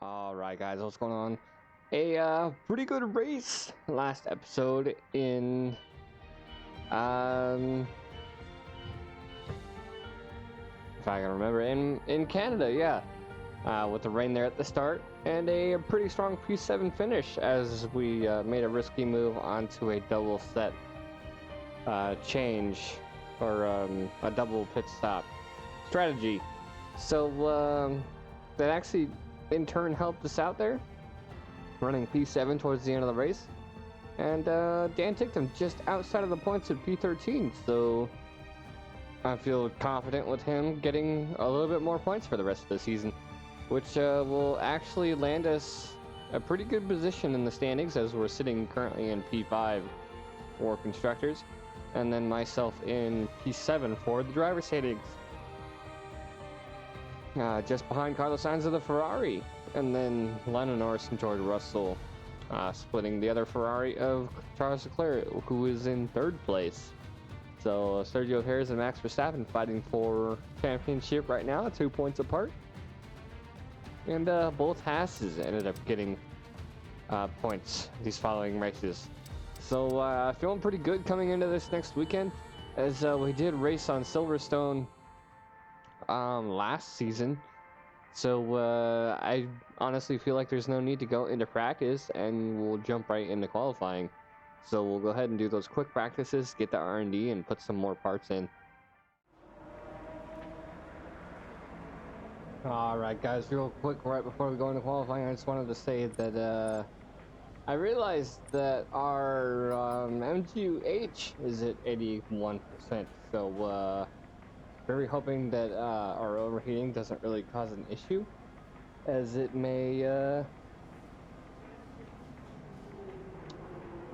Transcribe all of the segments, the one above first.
All right, guys, what's going on? Pretty good race last episode in if I can remember, in Canada, yeah. With the rain there at the start and a pretty strong P7 finish as we made a risky move onto a double set change or a double pit stop strategy. So that actually in turn helped us out there, running P7 towards the end of the race, and Dan took them just outside of the points at P13, so I feel confident with him getting a little bit more points for the rest of the season, which will actually land us a pretty good position in the standings, as we're sitting currently in P5 for constructors, and then myself in P7 for the driver standings. Just behind Carlos Sainz of the Ferrari, and then Lando Norris and George Russell splitting the other Ferrari of Charles Leclerc, who is in third place. So Sergio Perez and Max Verstappen fighting for championship right now, 2 points apart. And both Haases ended up getting points these following races. So feeling pretty good coming into this next weekend, as we did race on Silverstone last season. So I honestly feel like there's no need to go into practice, and we'll jump right into qualifying. So we'll go ahead and do those quick practices, get the R&D, and put some more parts in. Alright guys, real quick right before we go into qualifying, I just wanted to say that I realized that our MGUH is at 81%, so very hoping that our overheating doesn't really cause an issue, as it may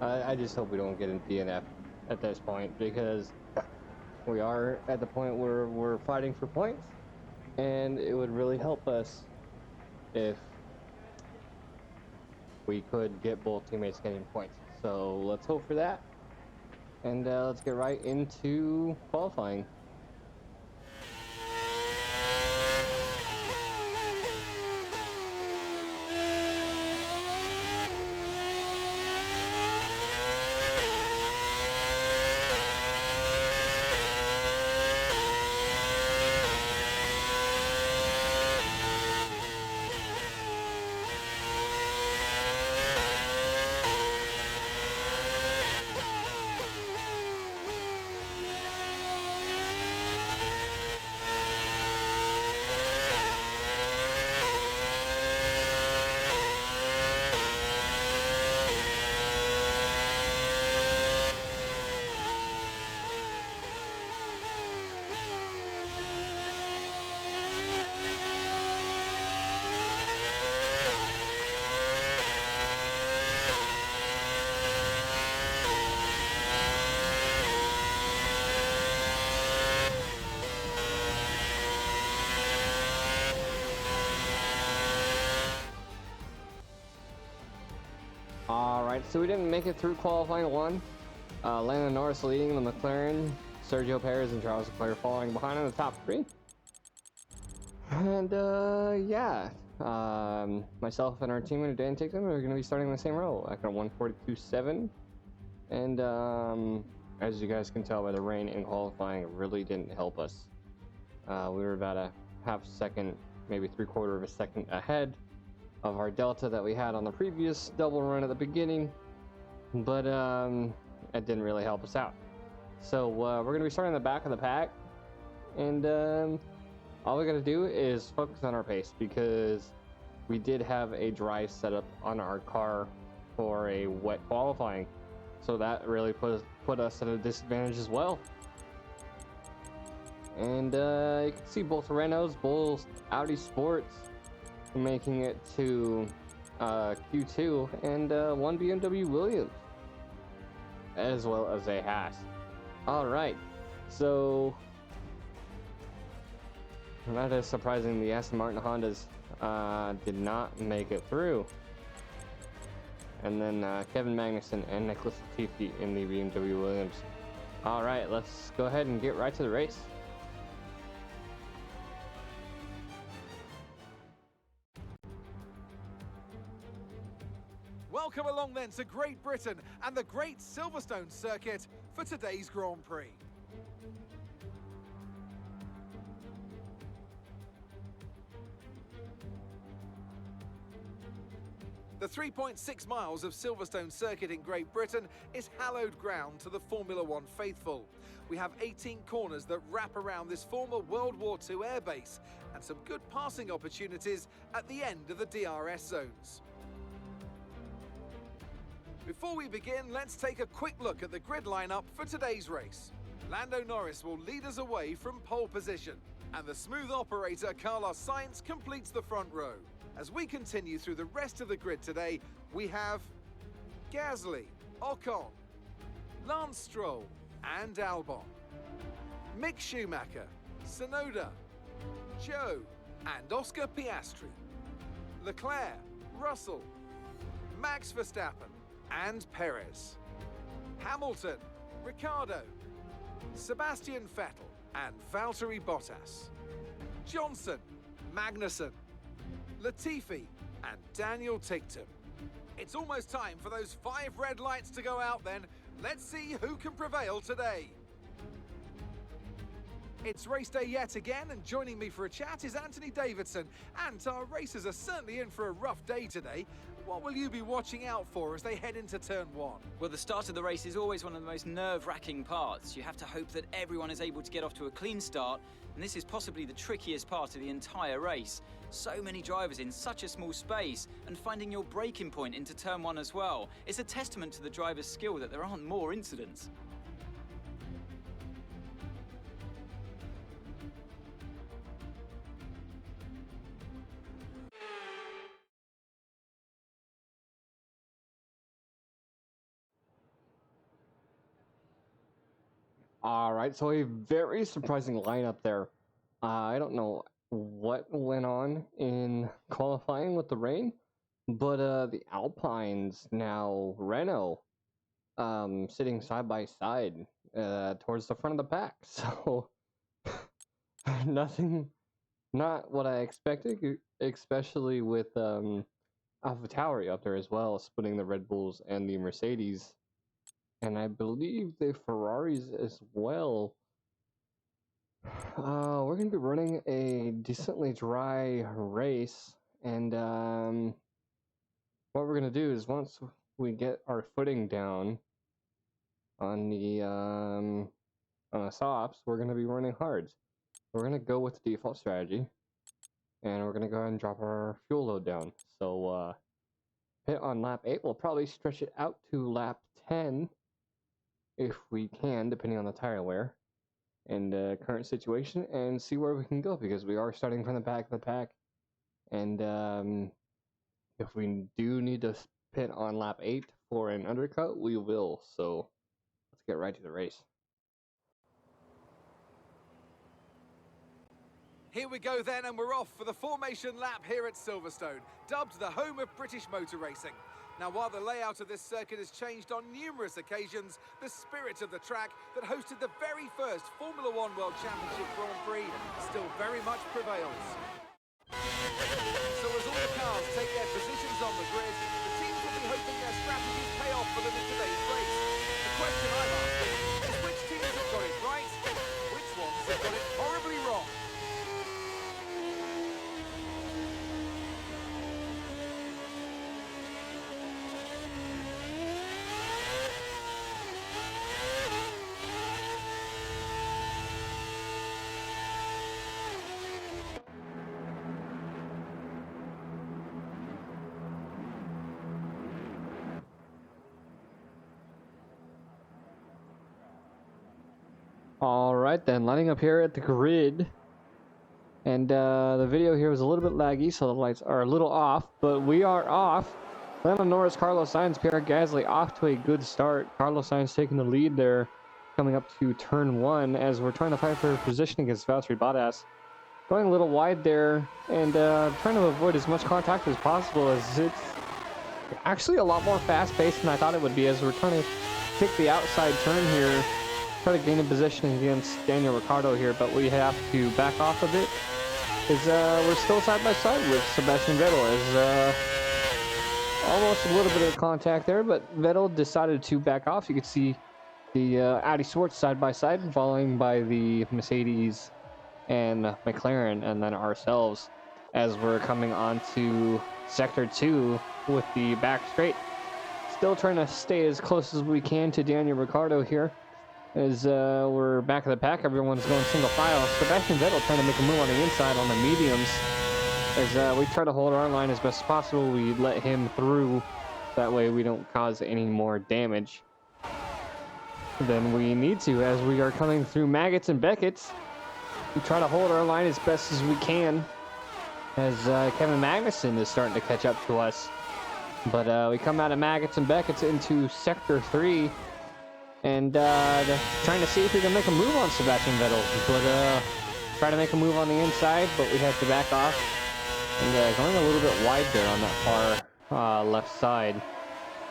I just hope we don't get in DNF at this point, because we are at the point where we're fighting for points, and it would really help us if we could get both teammates getting points. So let's hope for that, and let's get right into qualifying. Alright, so we didn't make it through qualifying one. Lando Norris leading the McLaren, Sergio Perez and Charles Leclerc falling behind in the top three. And yeah, myself and our teammate Dan Tickton are going to be starting in the same row, like a 142.7. And as you guys can tell by the rain in qualifying, it really didn't help us. We were about a half second, maybe 3/4 of a second ahead of our delta that we had on the previous double run at the beginning, but it didn't really help us out. So we're going to be starting in the back of the pack, and all we got to do is focus on our pace, because we did have a dry setup on our car for a wet qualifying, so that really put us at a disadvantage as well. And you can see both Renaults, both Audi Sports making it to Q2, and one BMW Williams, as well as a Haas. Alright, so that is surprising. The Aston Martin Hondas did not make it through. And then Kevin Magnussen and Nicholas Latifi in the BMW Williams. Alright, let's go ahead and get right to the race. Welcome along then to Great Britain and the Great Silverstone circuit for today's Grand Prix. The 3.6 miles of Silverstone circuit in Great Britain is hallowed ground to the Formula One faithful. We have 18 corners that wrap around this former World War II airbase and some good passing opportunities at the end of the DRS zones. Before we begin, let's take a quick look at the grid lineup for today's race. Lando Norris will lead us away from pole position, and the smooth operator Carlos Sainz completes the front row. As we continue through the rest of the grid today, we have Gasly, Ocon, Lance Stroll and Albon, Mick Schumacher, Tsunoda, Zhou and Oscar Piastri, Leclerc, Russell, Max Verstappen and Perez, Hamilton, Ricciardo, Sebastian Vettel and Valtteri Bottas, Johnson, Magnussen, Latifi and Daniel Ticktum. It's almost time for those 5 red lights to go out then. Let's see who can prevail today. It's race day yet again, and joining me for a chat is Anthony Davidson. And our racers are certainly in for a rough day today. What will you be watching out for as they head into turn 1? Well, the start of the race is always one of the most nerve-wracking parts. You have to hope that everyone is able to get off to a clean start, and this is possibly the trickiest part of the entire race. So many drivers in such a small space, and finding your braking point into turn 1 as well. It's a testament to the driver's skill that there aren't more incidents. All right, so a very surprising lineup there. I don't know what went on in qualifying with the rain, but the Alpines, now Renault, sitting side by side towards the front of the pack. So not what I expected, especially with AlfaTauri up there as well, splitting the Red Bulls and the Mercedes. And I believe the Ferraris as well. We're going to be running a decently dry race. And what we're going to do is once we get our footing down on the softs, we're going to be running hards. We're going to go with the default strategy. And we're going to go ahead and drop our fuel load down. So pit on lap 8. We'll probably stretch it out to lap 10. If we can, depending on the tire wear and current situation, and see where we can go, because we are starting from the back of the pack. And if we do need to pit on lap 8 for an undercut, we will. So let's get right to the race. Here we go then, and we're off for the formation lap here at Silverstone, dubbed the home of British motor racing. Now, while the layout of this circuit has changed on numerous occasions, the spirit of the track that hosted the very first Formula One World Championship Grand Prix still very much prevails. So as all the cars take their positions on the grid, the teams will be hoping their strategies pay off for them in today's race. The question I'm asking is which teams have got it right, which ones have got it horribly wrong. All right then, lining up here at the grid, and the video here was a little bit laggy, so the lights are a little off, but we are off. Lando Norris, Carlos Sainz, Pierre Gasly off to a good start. Carlos Sainz taking the lead there, coming up to turn 1 as we're trying to fight for position against Valtteri Bottas. Going a little wide there, and trying to avoid as much contact as possible, as it's actually a lot more fast-paced than I thought it would be, as we're trying to take the outside turn here. Try to gain a position against Daniel Ricciardo here, but we have to back off a bit, as we're still side by side with Sebastian Vettel, as almost a little bit of contact there, but Vettel decided to back off. You can see the Audi Sports side by side, following by the Mercedes and McLaren, and then ourselves as we're coming onto Sector 2 with the back straight. Still trying to stay as close as we can to Daniel Ricciardo here. As we're back of the pack, everyone's going single file. Sebastian Vettel trying to make a move on the inside on the mediums. As we try to hold our line as best as possible, we let him through. That way we don't cause any more damage than we need to. As we are coming through Maggots and Beckett's, we try to hold our line as best as we can. As Kevin Magnussen is starting to catch up to us. But we come out of Maggots and Beckett's into Sector 3. And trying to see if we can make a move on Sebastian Vettel. But try to make a move on the inside, but we have to back off. And going a little bit wide there on that far left side,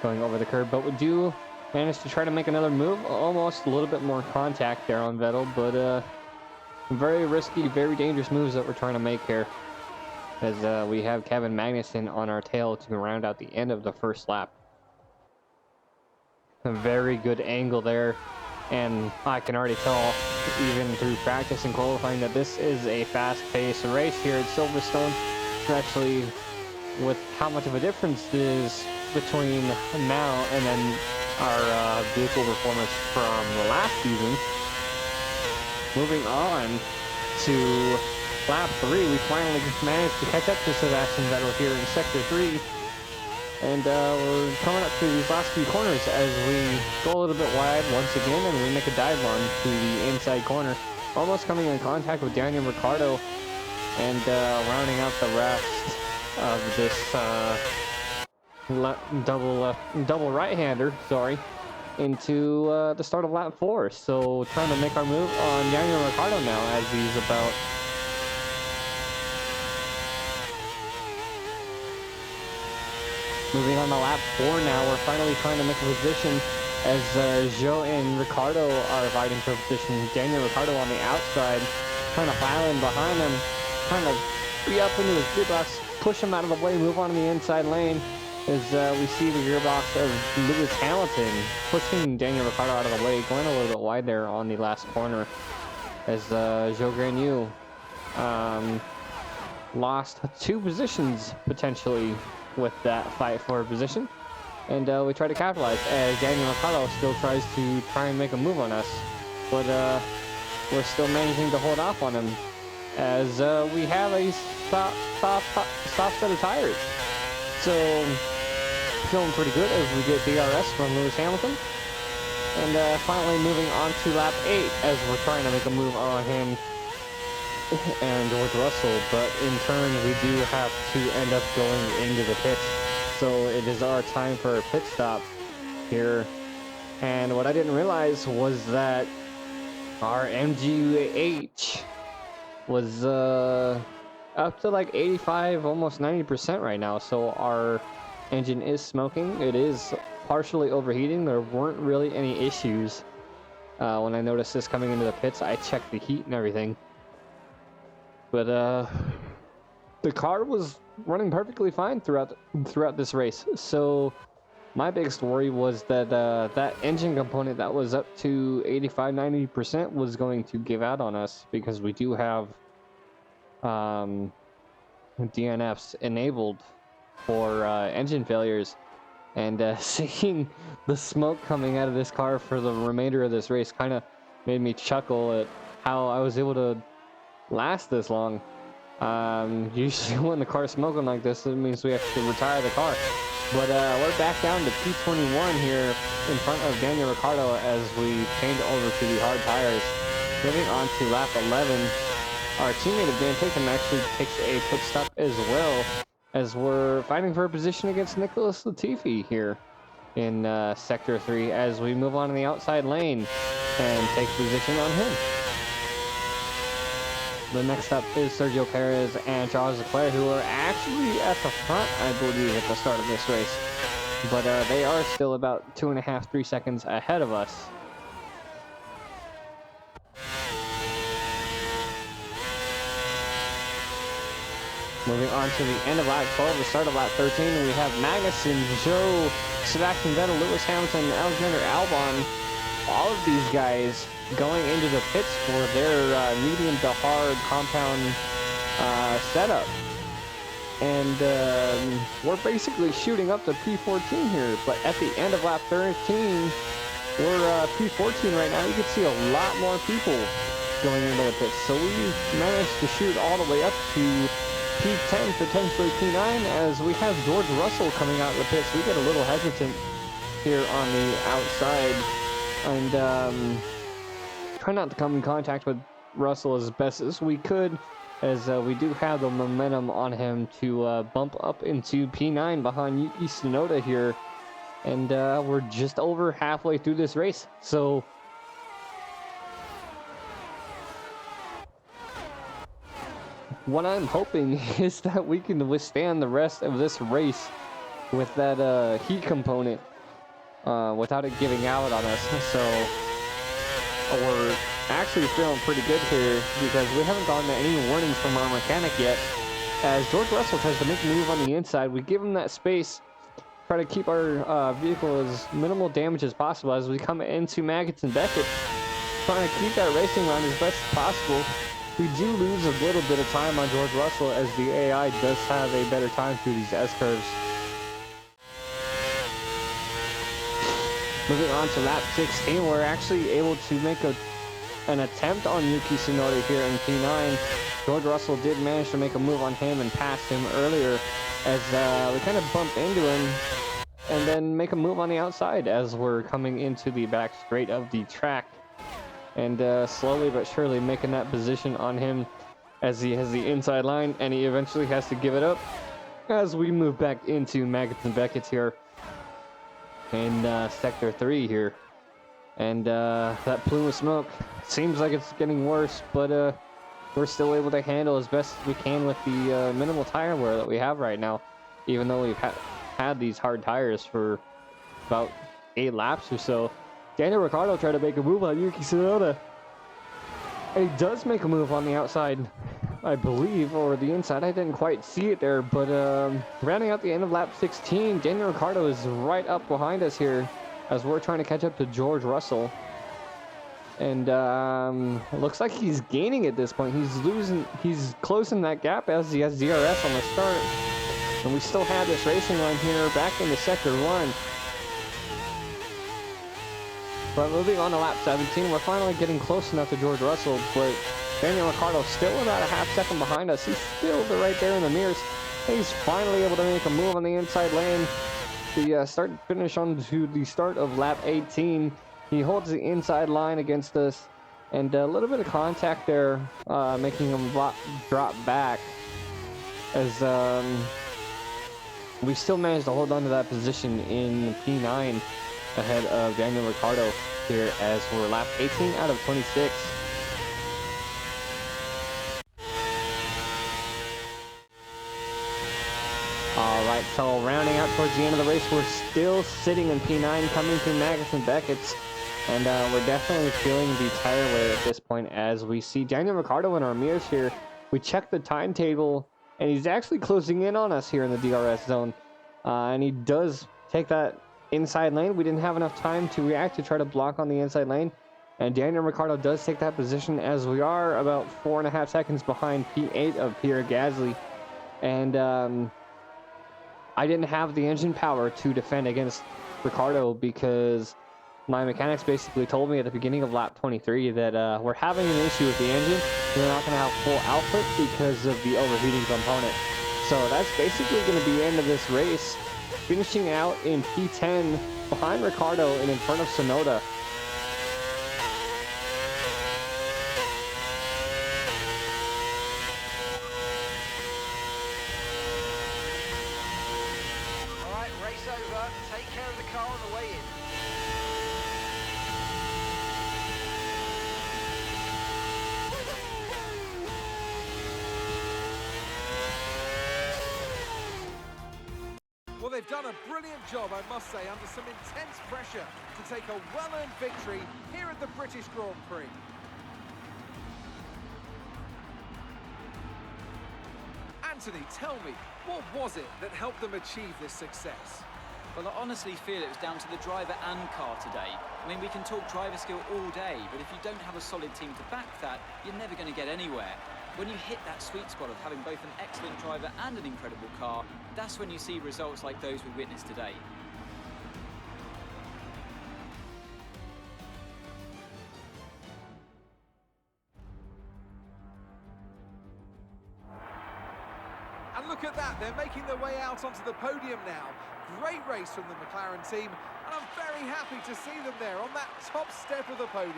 going over the curb. But we do manage to try to make another move. Almost a little bit more contact there on Vettel, but very risky, very dangerous moves that we're trying to make here. As we have Kevin Magnussen on our tail to round out the end of the first lap. A very good angle there, and I can already tell, even through practice and qualifying, that this is a fast-paced race here at Silverstone, especially with how much of a difference it is between now and then our vehicle performance from the last season. Moving on to lap 3, we finally managed to catch up to Sebastian Vettel here in Sector 3. And we're coming up through these last few corners as we go a little bit wide once again, and we make a dive bomb to the inside corner. Almost coming in contact with Daniel Ricciardo, and rounding out the rest of this double right-hander, into the start of lap 4. So trying to make our move on Daniel Ricciardo now, as he's about moving on to lap 4 now. We're finally trying to make a position as Zhou and Ricciardo are fighting for position. Daniel Ricciardo on the outside, trying to file in behind him, trying to free up into his gearbox, push him out of the way, move on to the inside lane. As we see the gearbox of Lewis Hamilton pushing Daniel Ricciardo out of the way, going a little bit wide there on the last corner. As Zhou Guanyu lost 2 positions potentially with that fight for a position, and we try to capitalize as Daniel Ricciardo still tries to make a move on us, but we're still managing to hold off on him as we have a soft set of tires. So feeling pretty good as we get DRS from Lewis Hamilton, and finally moving on to lap 8 as we're trying to make a move on him and George Russell, but in turn we do have to end up going into the pits. So it is our time for a pit stop here. And what I didn't realize was that our MGUH was up to like 85, almost 90% right now. So our engine is smoking. It is partially overheating. There weren't really any issues. When I noticed this coming into the pits, I checked the heat and everything. But the car was running perfectly fine throughout this race. So my biggest worry was that that engine component that was up to 85-90% was going to give out on us, because we do have DNFs enabled for engine failures. And seeing the smoke coming out of this car for the remainder of this race kind of made me chuckle at how I was able to last this long. Usually when the car's smoking like this, it means we have to retire the car. But we're back down to P21 here in front of Daniel Ricciardo as we change over to the hard tires. Moving on to lap 11, our teammate of Dan Tatum actually takes a pit stop as well, as we're fighting for a position against Nicholas Latifi here in Sector 3 as we move on to the outside lane and take position on him. The next up is Sergio Perez and Charles Leclerc, who are actually at the front, I believe, at the start of this race. But they are still about 2.5-3 seconds ahead of us. Moving on to the end of lap 12, the start of lap 13, we have Magnussen, Joe, Sebastian Vettel, Lewis Hamilton, Alexander Albon, all of these guys going into the pits for their medium to hard compound setup. And we're basically shooting up to P14 here, but at the end of lap 13, we're P14 right now. You can see a lot more people going into the pits. So we managed to shoot all the way up to P10, potentially P9, as we have George Russell coming out of the pits. We get a little hesitant here on the outside, and try not to come in contact with Russell as best as we could, as we do have the momentum on him to bump up into P9 behind Yuki Tsunoda here. And we're just over halfway through this race, so what I'm hoping is that we can withstand the rest of this race with that heat component without it giving out on us. So we're actually feeling pretty good here because we haven't gotten any warnings from our mechanic yet. As George Russell tries to make a move on the inside, we give him that space, try to keep our vehicle as minimal damage as possible as we come into Maggots and Beckett, trying to keep that racing line as best as possible. We do lose a little bit of time on George Russell as the AI does have a better time through these S-curves. Moving on to lap 16, we're actually able to make an attempt on Yuki Tsunoda here in P9. George Russell did manage to make a move on him and pass him earlier as we kind of bumped into him, and then make a move on the outside as we're coming into the back straight of the track. And slowly but surely making that position on him as he has the inside line, and he eventually has to give it up as we move back into Maggots and Beckett's here in sector 3 here. And that plume of smoke seems like it's getting worse, but we're still able to handle as best as we can with the minimal tire wear that we have right now, even though we've had these hard tires for about 8 laps or so. Daniel Ricciardo tried to make a move on Yuki Tsunoda. And he does make a move on the outside, I believe, or the inside. I didn't quite see it there, but rounding out the end of lap 16, Daniel Ricciardo is right up behind us here as we're trying to catch up to George Russell. And it looks like he's gaining at this point. He's closing that gap as he has DRS on the start. And we still have this racing line here back into sector 1. But moving on to lap 17, we're finally getting close enough to George Russell, but Daniel Ricciardo still about a half second behind us. He's still right there in the mirrors. He's finally able to make a move on the inside lane. The start and finish on to the start of lap 18. He holds the inside line against us, and a little bit of contact there, making him drop back. As we still managed to hold on to that position in P9 ahead of Daniel Ricciardo here as we're lap 18 out of 26. Alright, so rounding out towards the end of the race, we're still sitting in P9, coming through Maggots and Beckett's, and we're definitely feeling the tire wear at this point as we see Daniel Ricciardo in our mirrors here. We checked the timetable, and he's actually closing in on us here in the DRS zone, and he does take that inside lane. We didn't have enough time to react to try to block on the inside lane, and Daniel Ricciardo does take that position as we are about 4.5 seconds behind P8 of Pierre Gasly. And I didn't have the engine power to defend against Ricciardo because my mechanics basically told me at the beginning of lap 23 that we're having an issue with the engine. We're not going to have full output because of the overheating component. So that's basically going to be the end of this race, finishing out in P10 behind Ricciardo and in front of Tsunoda. Alright, race over. Take care of the car on the way in. Well, they've done a brilliant job, I must say, under some intense pressure to take a well-earned victory here at the British Grand Prix. And Anthony, tell me, what was it that helped them achieve this success? Well, I honestly feel it was down to the driver and car today. I mean, we can talk driver skill all day, but if you don't have a solid team to back that, you're never going to get anywhere. When you hit that sweet spot of having both an excellent driver and an incredible car, that's when you see results like those we witnessed today. And look at that, they're making their way out onto the podium now. Great race from the McLaren team, and I'm very happy to see them there on that top step of the podium.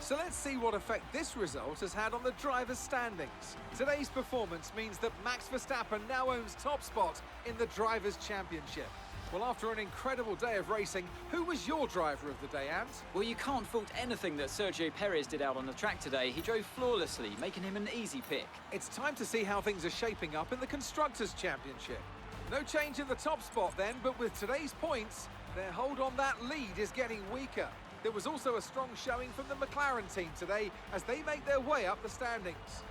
So let's see what effect this result has had on the drivers' standings. Today's performance means that Max Verstappen now owns top spot in the Drivers' Championship. Well, after an incredible day of racing, who was your driver of the day, Ant? Well, you can't fault anything that JPereira did out on the track today. He drove flawlessly, making him an easy pick. It's time to see how things are shaping up in the Constructors' Championship. No change in the top spot then, but with today's points, their hold on that lead is getting weaker. There was also a strong showing from the McLaren team today as they make their way up the standings.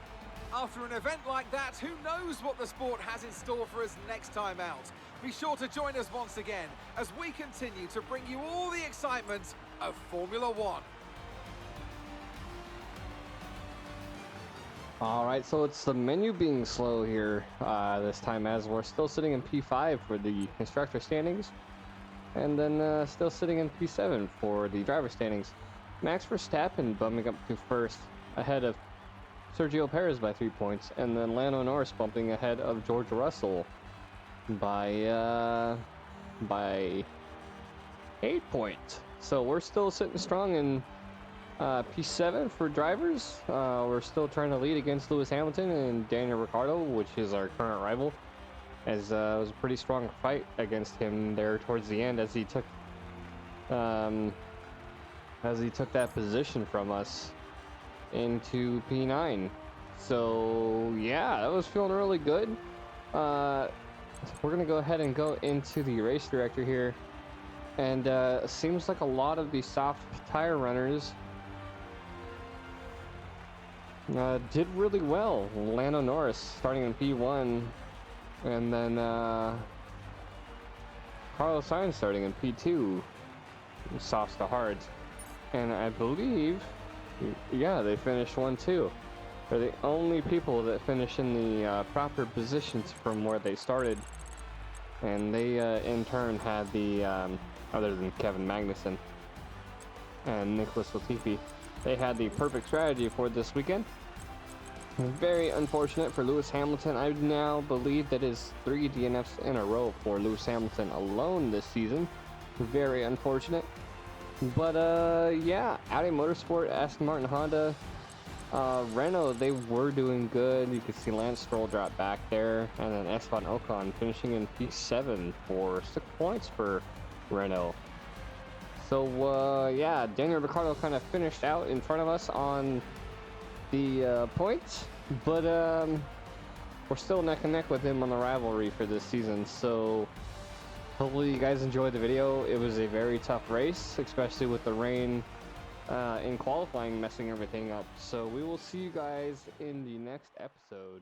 After an event like that, who knows what the sport has in store for us next time out? Be sure to join us once again as we continue to bring you all the excitement of Formula One. All right, so it's the menu being slow here this time, as we're still sitting in P5 for the constructor standings, and then still sitting in P7 for the driver standings. Max Verstappen bumping up to first, ahead of Sergio Perez by 3 points, and then Lando Norris bumping ahead of George Russell by 8 points. So we're still sitting strong in P7 for drivers. We're still trying to lead against Lewis Hamilton and Daniel Ricciardo, which is our current rival, as it was a pretty strong fight against him there towards the end as he took that position from us into P9. So yeah, that was feeling really good. We're gonna go ahead and go into the race director here, and it seems like a lot of the soft tire runners did really well. Lando Norris starting in P1, and then Carlos Sainz starting in P2, softs to hards, and I believe, yeah, they finished 1-2. They're the only people that finish in the proper positions from where they started, and they in turn had the other than Kevin Magnussen and Nicholas Latifi, they had the perfect strategy for this weekend. Very unfortunate for Lewis Hamilton. I now believe that is 3 DNFs in a row for Lewis Hamilton alone this season. Very unfortunate. But yeah, Audi Motorsport, Aston Martin, Honda, Renault, they were doing good. You could see Lance Stroll drop back there, and then Esteban Ocon finishing in P7 for 6 points for Renault. So yeah, Daniel Ricciardo kind of finished out in front of us on the points, but we're still neck and neck with him on the rivalry for this season. So hopefully you guys enjoyed the video. It was a very tough race, especially with the rain in qualifying messing everything up. So we will see you guys in the next episode.